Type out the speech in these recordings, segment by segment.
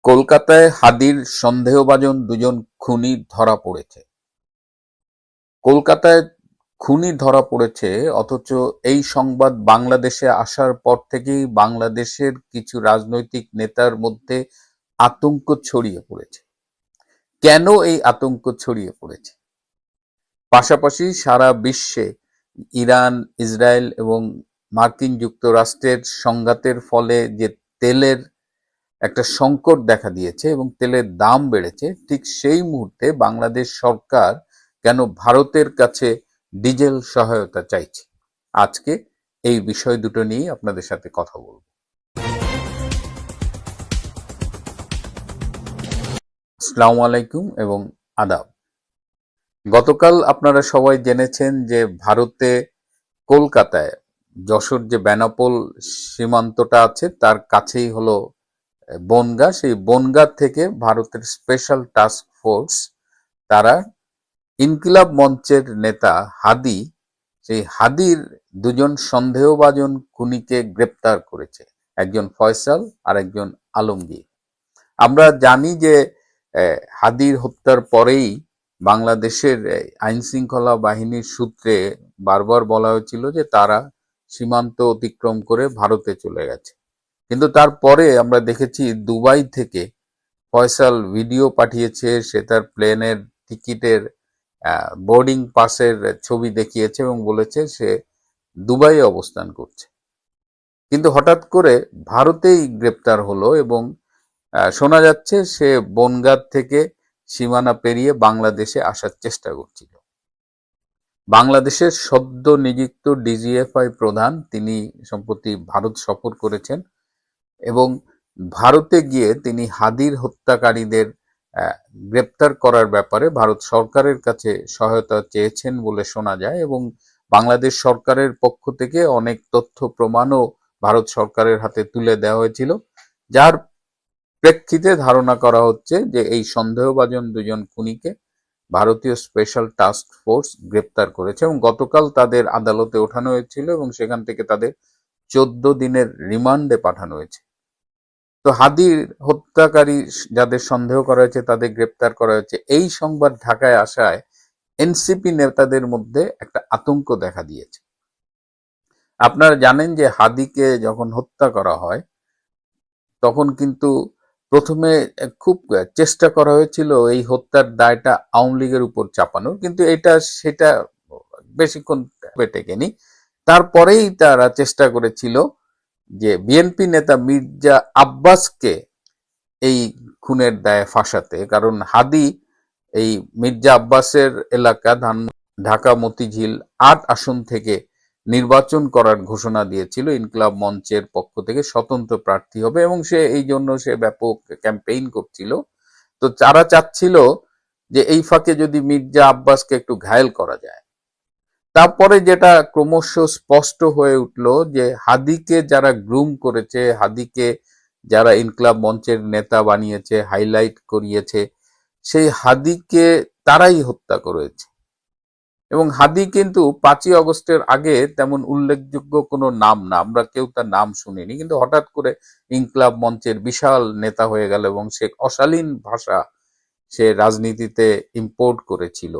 কলকাতায় হাদির সন্দেহভাজন দুজন খুনি ধরা পড়েছে। কলকাতায় খুনি ধরা পড়েছে, অথচ এই সংবাদ বাংলাদেশে আসার পর থেকেই বাংলাদেশের কিছু রাজনৈতিক নেতার মধ্যে আতঙ্ক ছড়িয়ে পড়েছে। কেন এই আতঙ্ক ছড়িয়ে পড়েছে? পাশাপাশি সারা বিশ্বে ইরান, ইসরায়েল এবং মার্কিন যুক্তরাষ্ট্রের সংঘাতের ফলে যে তেলের একটা সংকট দেখা দিয়েছে এবং তেলের দাম বেড়েছে, ঠিক সেই মুহূর্তে বাংলাদেশ সরকার কেন ভারতের কাছে ডিজেল সহায়তা চাইছে? আজকে এই বিষয় দুটো নিয়ে আপনাদের সাথে কথা বলবো। আসসালামু আলাইকুম এবং আদাব। গতকাল আপনারা সবাই জেনেছেন যে ভারতে কলকাতায় যশোর যে বেনাপোল সীমান্তটা আছে তার কাছেই হলো বনগাঁ। সেই বনগাঁ থেকে ভারতের স্পেশাল টাস্ক ফোর্স তারা ইনকিলাব মঞ্চের নেতা হাদি, সেই হাদির দুজন সন্দেহভাজন খুনিকে গ্রেপ্তার করেছে, একজন ফয়সাল আর একজন আলমগীর। আমরা জানি যে হাদির হত্যার পরেই বাংলাদেশের আইন শৃঙ্খলা বাহিনীর সূত্রে বারবার বলা হয়েছিল যে তারা সীমান্ত অতিক্রম করে ভারতে চলে গেছে, কিন্তু তারপরে আমরা দেখেছি দুবাই থেকে ফয়সাল ভিডিও পাঠিয়েছে, সে তার প্লেনের টিকিটের বোর্ডিং পাসের ছবি দেখিয়েছে এবং বলেছে সে দুবাইয়ে অবস্থান করছে। কিন্তু হঠাৎ করে ভারতেই গ্রেপ্তার হলো এবং শোনা যাচ্ছে সে বনগাঁ থেকে সীমানা পেরিয়ে বাংলাদেশে আসার চেষ্টা করছিল। বাংলাদেশের সদ্য নিযুক্ত ডিজিএফআই প্রধান তিনি সম্প্রতি ভারত সফর করেছেন এবং ভারতে গিয়ে তিনি হাদির হত্যাকারীদের গ্রেপ্তার করার ব্যাপারে ভারত সরকারের কাছে সহায়তা চেয়েছেন বলে শোনা যায় এবং বাংলাদেশ সরকারের পক্ষ থেকে অনেক তথ্য প্রমাণও ভারত সরকারের হাতে তুলে দেওয়া হয়েছিল, যার প্রেক্ষিতে ধারণা করা হচ্ছে যে এই সন্দেহভাজন দুজন খুনিকে ভারতীয় স্পেশাল টাস্ক ফোর্স গ্রেপ্তার করেছে এবং গতকাল তাদের আদালতে ওঠানো হয়েছিল এবং সেখান থেকে তাদের 14 দিনের রিমান্ডে পাঠানো হয়েছে। তো হাদির হত্যাকারী যাদের সন্দেহ করা হয়েছে তাদের গ্রেপ্তার করা হয়েছে, এই সংবাদ ঢাকায় আসায় এনসিপি নেতাদের মধ্যে একটা আতঙ্ক দেখা দিয়েছে। আপনারা জানেন যে হাদিকে যখন হত্যা করা হয় তখন কিন্তু প্রথমে খুব চেষ্টা করা হয়েছিল এই হত্যার দায়টা আওয়ামী লীগের উপর চাপানোর, কিন্তু সেটা বেশিক্ষণ টেকেনি। তারপরেই তারা চেষ্টা করেছিল যে বিএনপি নেতা মির্জা আব্বাসকে এই খুনের দায়ে ফাঁসাতে, কারণ হাদি এই মির্জা আব্বাসের এলাকা ঢাকা মতিঝিল ৮ আসন থেকে নির্বাচন করার ঘোষণা দিয়েছিল, ইনকিলাব মঞ্চের পক্ষ থেকে স্বতন্ত্র প্রার্থী হবে এবং এই জন্য সে ব্যাপক ক্যাম্পেইন করছিল। তো তারা চাচ্ছিল যে এই ফাঁকে যদি মির্জা আব্বাসকে একটু ঘায়েল করা যায়। তারপরে যেটা ক্রমশ স্পষ্ট হয়ে উঠল যে হাদিকে যারা গ্রুম করেছে, হাদিকে যারা ইনকিলাব মঞ্চের নেতা বানিয়েছে, হাইলাইট করিয়েছে, সেই হাদিকে তারাই হত্যা করেছে এবং হাদি কিন্তু 5ই আগস্টের আগে তেমন উল্লেখযোগ্য কোনো নাম না, আমরা কেউ তার নাম শুনিনি, কিন্তু হঠাৎ করে ইনকিলাব মঞ্চের বিশাল নেতা হয়ে গেল এবং সে অশালীন ভাষা সে রাজনীতিতে ইম্পোর্ট করেছিল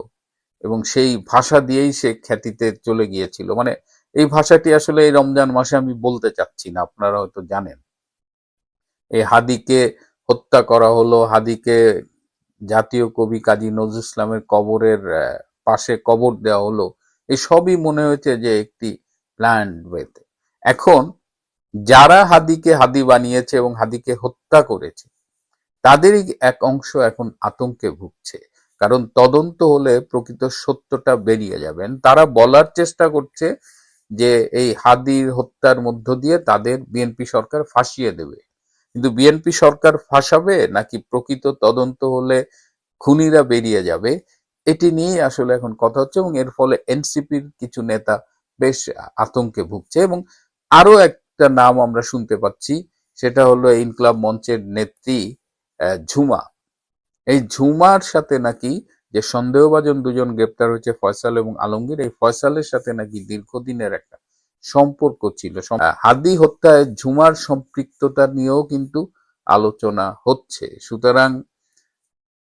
এবং সেই ভাষা দিয়েই সে খ্যাতিতে চলে গিয়েছিল। মানে এই ভাষাটি আসলে এই রমজান মাসে আমি বলতে চাচ্ছি না, আপনারা হয়তো জানেন। এই হাদিকে হত্যা করা হলো, হাদিকে জাতীয় কবি কাজী নজরুল ইসলামের কবরের পাশে কবর দেওয়া হলো, এই সবই মনে হয়েছে যে একটি প্ল্যান্ড ওয়েতে। এখন যারা হাদিকে হাদি বানিয়েছে এবং হাদিকে হত্যা করেছে তাদেরই এক অংশ এখন আতঙ্কে ভুগছে, কারণ তদন্ত হলে প্রকৃত সত্যটা বেরিয়ে যাবেন। তারা বলার চেষ্টা করছে যে এই হাদির হত্যার মধ্য দিয়ে তাদের বিএনপি সরকার ফাঁসিয়ে দেবে, কিন্তু বিএনপি সরকার ফাঁসাবে নাকি প্রকৃত তদন্ত হলে খুনিরা বেরিয়ে যাবে, এটি নিয়ে আসলে এখন কথা হচ্ছে এবং এর ফলে এনসিপির কিছু নেতা বেশ আতঙ্কে ভুগছে। এবং আরো একটা নাম আমরা শুনতে পাচ্ছি, সেটা হলো ইনকিলাব মঞ্চের নেত্রী ঝুমা। এই ঝুমার সাথে নাকি যে সন্দেহভাজন দুজন গ্রেপ্তার হয়েছে ফয়সাল এবং আলমগীর, এই ফয়সালের সাথে নাকি দীর্ঘদিনের একটা সম্পর্ক ছিল। হাদি হত্যায় ঝুমার সম্পৃক্ততা নিয়েও কিন্তু আলোচনা হচ্ছে। সুতরাং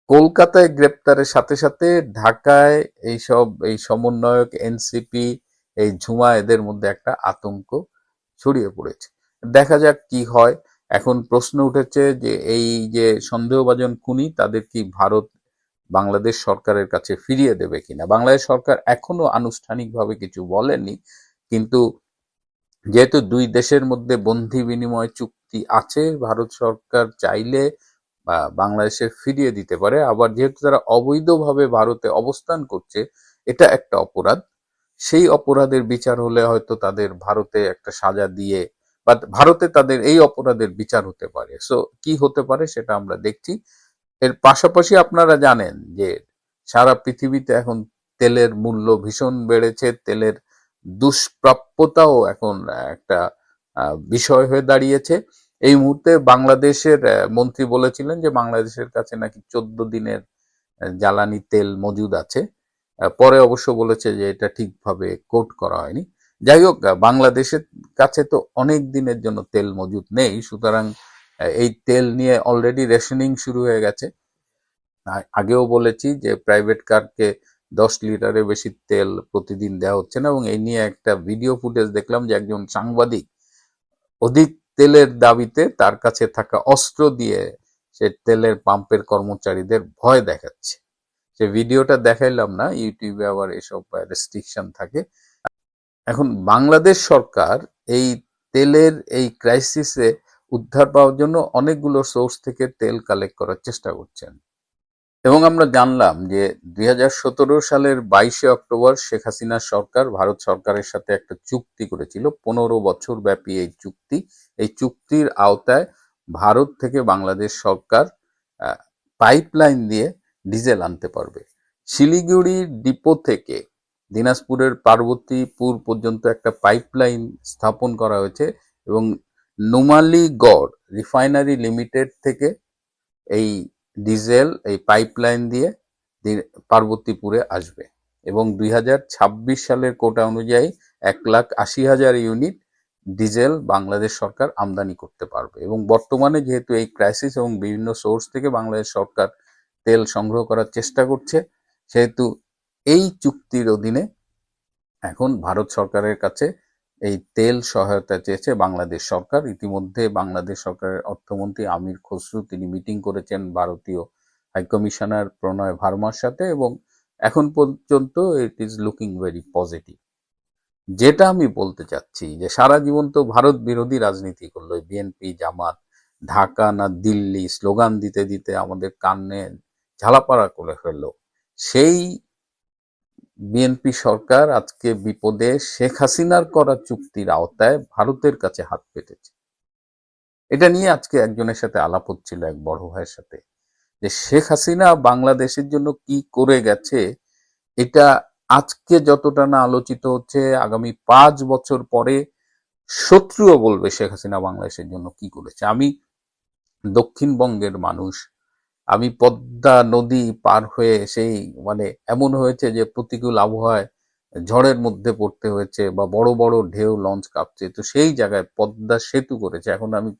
কলকাতায় গ্রেপ্তারের সাথে সাথে ঢাকায় এই সমন্বয়ক এনসিপি, এই ঝুমা, এদের মধ্যে একটা আতঙ্ক ছড়িয়ে পড়েছে। দেখা যাক কি হয়। এখন প্রশ্ন উঠেছে যে এই যে সন্দেহভাজন খুনি, তাদের কি ভারত বাংলাদেশ সরকারের কাছে ফিরিয়ে দেবে কিনা। বাংলাদেশ সরকার এখনো আনুষ্ঠানিকভাবে কিছু বলেনি, কিন্তু যেহেতু দুই দেশের মধ্যে বন্ধি বিনিময় চুক্তি আছে, ভারত সরকার চাইলে বাংলাদেশে ফিরিয়ে দিতে পারে। আবার যেহেতু তারা অবৈধভাবে ভারতে অবস্থান করছে, এটা একটা অপরাধ। সেই অপরাধের বিচার হলে হয়তো তাদের ভারতে একটা সাজা দিয়ে বা ভারতে তাদের এই অপরাধের বিচার হতে পারে। সো কি হতে পারে সেটা আমরা দেখছি। এর পাশাপাশি আপনারা জানেন যে সারা পৃথিবীতে এখন তেলের মূল্য ভীষণ বেড়েছে। তেলের দুষ্প্রাপ্যতাও এখন একটা বিষয় হয়ে দাঁড়িয়েছে। এই মুহূর্তে বাংলাদেশের মন্ত্রী বলেছিলেন যে বাংলাদেশের কাছে নাকি 14 দিনের জ্বালানি তেল মজুদ আছে। পরে অবশ্য বলেছে যে এটা ঠিকভাবে কোট করা হয়নি। যাই হোক, বাংলাদেশের কাছে তো অনেক দিনের জন্য তেল মজুদ নেই। সুতরাং এই তেল নিয়ে অলরেডি রেশনিং শুরু হয়ে গেছে। আগেও বলেছি যে প্রাইভেট কারকে 10 লিটারের বেশি তেল প্রতিদিন দেওয়া হচ্ছে না, এবং এই নিয়ে একটা ভিডিও ফুটেজ দেখলাম যে একজন সাংবাদিক অধিক তেলের দাবিতে তার কাছে থাকা অস্ত্র দিয়ে সে তেলের পাম্পের কর্মচারীদের ভয় দেখাচ্ছে। সে ভিডিওটা দেখাইলাম না, ইউটিউবে আবার এসব রেস্ট্রিকশন থাকে। এখন বাংলাদেশ সরকার এই তেলের এই ক্রাইসিসে উদ্ধার পাওয়ার জন্য অনেকগুলো সোর্স থেকে তেল কালেক্ট করার চেষ্টা করছেন। এবং আমরা জানলাম যে 2017 সালের 22শে অক্টোবর শেখ হাসিনার সরকার ভারত সরকারের সাথে একটা চুক্তি করেছিল, 15 বছর ব্যাপী এই চুক্তি। এই চুক্তির আওতায় ভারত থেকে বাংলাদেশ সরকার পাইপলাইন দিয়ে ডিজেল আনতে পারবে। শিলিগুড়ি ডিপো থেকে দিনাজপুরের পার্বতীপুর পর্যন্ত একটা পাইপলাইন স্থাপন করা হয়েছে, এবং নুমালীগড় রিফাইনারি লিমিটেড থেকে এই ডিজেল এই পাইপলাইন দিয়ে পার্বতীপুরে আসবে, এবং 2026 সালের কোটা অনুযায়ী 1,80,000 ইউনিট ডিজেল বাংলাদেশ সরকার আমদানি করতে পারবে। এবং বর্তমানে যেহেতু এই ক্রাইসিস এবং বিভিন্ন সোর্স থেকে বাংলাদেশ সরকার তেল সংগ্রহ করার চেষ্টা করছে, সেহেতু এই চুক্তির অধীনে এখন ভারত সরকারের কাছে এই তেল সহায়তা চেয়েছে বাংলাদেশ সরকার। ইতিমধ্যে বাংলাদেশ সরকারের অর্থমন্ত্রী আমির খসরু তিনি মিটিং করেছেন ভারতীয় হাইকমিশনার প্রণয় ভার্মার সাথে, এবং এখন পর্যন্ত it is looking very positive. যেটা আমি বলতে চাচ্ছি যে সারা জীবন তো ভারত বিরোধী রাজনীতি করলো বিএনপি জামাত, ঢাকা না দিল্লি স্লোগান দিতে দিতে আমাদের কানে ঝালাপাড়া করে ফেললো। সেই বিএনপি সরকার আজকে বিপদে শেখ হাসিনার করা চুক্তির আওতায় ভারতের কাছে হাত পেতেছে। এটা নিয়ে আজকে একজনের সাথে আলাপ হচ্ছিল, এক বড় ভাইয়ের সাথে, যে শেখ হাসিনা বাংলাদেশের জন্য কি করে গেছে, এটা আজকে যতটা না আলোচিত হচ্ছে, আগামী 5 বছর পরে শত্রুও বলবে শেখ হাসিনা বাংলাদেশের জন্য কি করেছে। আমি দক্ষিণবঙ্গের মানুষ, আমি পদ্মা নদী পার হয়ে সেই এমন হয়েছে যে প্রতিকূল আবহাওয়ায় ঝড়ের মধ্যে পড়তে হয়েছে, বা বড় বড় ঢেউ লঞ্চ কাঁপছে, তো সেই জায়গায় পদ্মা সেতু করেছে। এখন আমি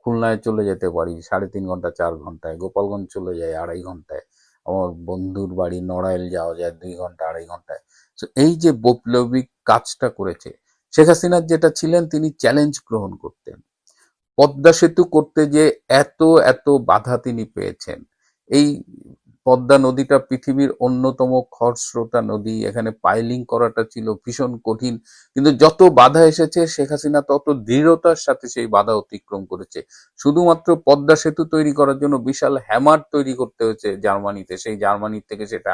খুলনায় চলে যেতে পারি 3.5 ঘন্টা 4 ঘন্টায়, গোপালগঞ্জ চলে যাই 2.5 ঘন্টায়, আমার বন্ধুর বাড়ি নড়াইল যাওয়া যায় 2 ঘন্টা 2.5 ঘন্টায়। তো এই যে বৈপ্লবিক কাজটা করেছে শেখ হাসিনা, যেটা ছিলেন তিনি চ্যালেঞ্জ গ্রহণ করতেন। পদ্মা সেতু করতে যে এত এত বাধা তিনি পেয়েছেন। এই পদ্মা নদীটা পৃথিবীর অন্যতম খরস্রোতা নদী, এখানে পাইলিং করাটা ছিল ভীষণ কঠিন, কিন্তু যত বাধা এসেছে শেখ হাসিনা তত দৃঢ়তার সাথে সেই বাধা অতিক্রম করেছে। শুধুমাত্র পদ্মা সেতু তৈরি করার জন্য বিশাল হ্যামার তৈরি করতে হয়েছে জার্মানিতে, সেই জার্মানি থেকে সেটা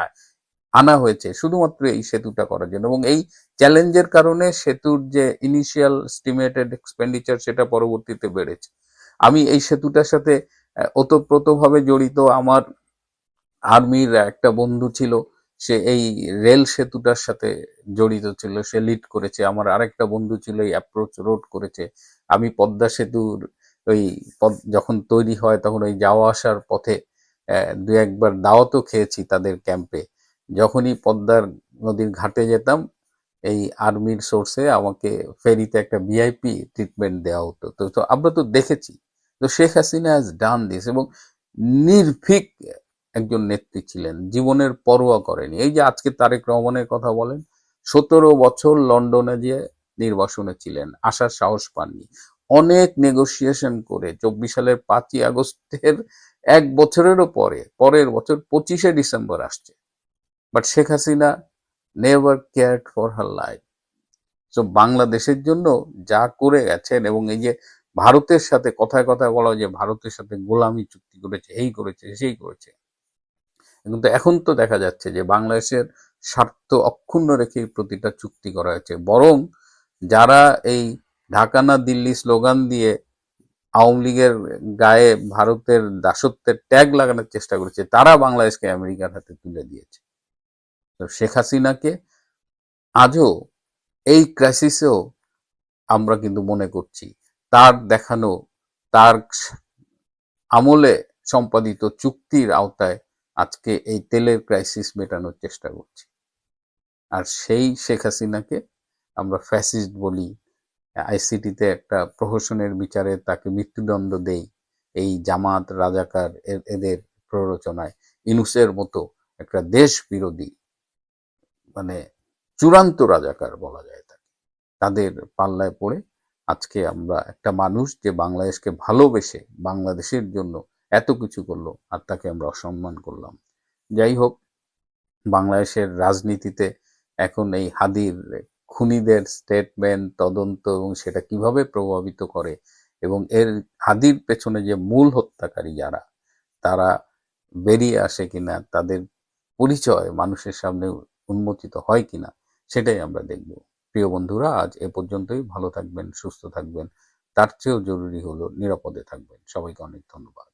আনা হয়েছে শুধুমাত্র এই সেতুটা করার জন্য। এবং এই চ্যালেঞ্জের কারণে সেতুর যে ইনিশিয়াল এস্টিমেটেড এক্সপেন্ডিচার সেটা পরবর্তীতে বেড়েছে। আমি এই সেতুটার সাথে ওতপ্রোতভাবে জড়িত। আমার আর্মির একটা বন্ধু ছিল, সে এই রেল সেতুটার সাথে জড়িত ছিল, সে লিড করেছে। আমার আরেকটা বন্ধু ছিল এই অ্যাপ্রোচ রোড করেছে। আমি পদ্মা সেতুর ওই যখন তৈরি হয় তখন ওই যাওয়া আসার পথে দু একবার দাওয়াতও খেয়েছি তাদের ক্যাম্পে। যখনই পদ্মার নদীর ঘাটে যেতাম, এই আর্মির সোর্সে আমাকে ফেরিতে একটা ভিআইপি ট্রিটমেন্ট দেওয়া হতো। তো আমরা তো দেখেছি তো Sheikh Hasina has done this, এবং নির্ভীক একজন নেত্রী ছিলেন, জীবনের পরোয়া করেনি। এই যে আজকে তারেক রহমানের কথা বলেন, 17 বছর লন্ডনে যে নির্বাসনে ছিলেন, আসার সাহস পাননি, অনেক নেগোসিয়েশন করে 24 সালের 5ই আগস্টের 1 বছরেরও পরের বছর 25শে ডিসেম্বর আসছে, but Sheikh Hasina never cared for her life. So বাংলাদেশের জন্য যা করে গেছেন, এবং এই যে ভারতের সাথে কথায় কথায় বলা হয় যে ভারতের সাথে গোলামি চুক্তি করেছে, এই করেছে সেই করেছে, কিন্তু এখন তো দেখা যাচ্ছে যে বাংলাদেশের স্বার্থ অক্ষুণ্ণ রেখে প্রতিটা চুক্তি করা হয়েছে। বরং যারা এই ঢাকা না দিল্লি স্লোগান দিয়ে আওয়ামী লীগের গায়ে ভারতের দাসত্বের ট্যাগ লাগানোর চেষ্টা করেছে, তারা বাংলাদেশকে আমেরিকার হাতে তুলে দিয়েছে। তো শেখ হাসিনাকে আজও এই ক্রাইসিসেও আমরা কিন্তু মনে করছি তার দেখানো, তার আমলে সম্পাদিত চুক্তির আওতায় আজকে এই তেলের ক্রাইসিস মেটানোর চেষ্টা করছি। আর সেই শেখ হাসিনাকে আমরা ফ্যাসিস্ট বলি, আইসিটিতে একটা প্রহসনের বিচারে তাকে মৃত্যুদণ্ড দেই, এই জামাত রাজাকার এদের প্ররোচনায় ইনুসের মতো একটা দেশ বিরোধী, মানে চূড়ান্ত রাজাকার বলা যায় তাকে, তাদের পাল্লায় পড়ে আজকে আমরা একটা মানুষ যে বাংলাদেশকে ভালোবেসে বাংলাদেশের জন্য এত কিছু করলো, আর তাকে আমরা অসম্মান করলাম। যাই হোক, বাংলাদেশের রাজনীতিতে এখন এই হাদির খুনিদের স্টেটমেন্ট, তদন্ত এবং সেটা কিভাবে প্রভাবিত করে, এবং এর হাদির পেছনে যে মূল হত্যাকারী যারা, তারা বেরিয়ে আসে কিনা, তাদের পরিচয় মানুষের সামনে উন্মোচিত হয় কিনা, সেটাই আমরা দেখব। প্রিয় বন্ধুরা, আজ এ পর্যন্তই। ভালো থাকবেন, সুস্থ থাকবেন, তার চেয়েও জরুরি হলো নিরাপদে থাকবেন। সবাইকে অনেক ধন্যবাদ।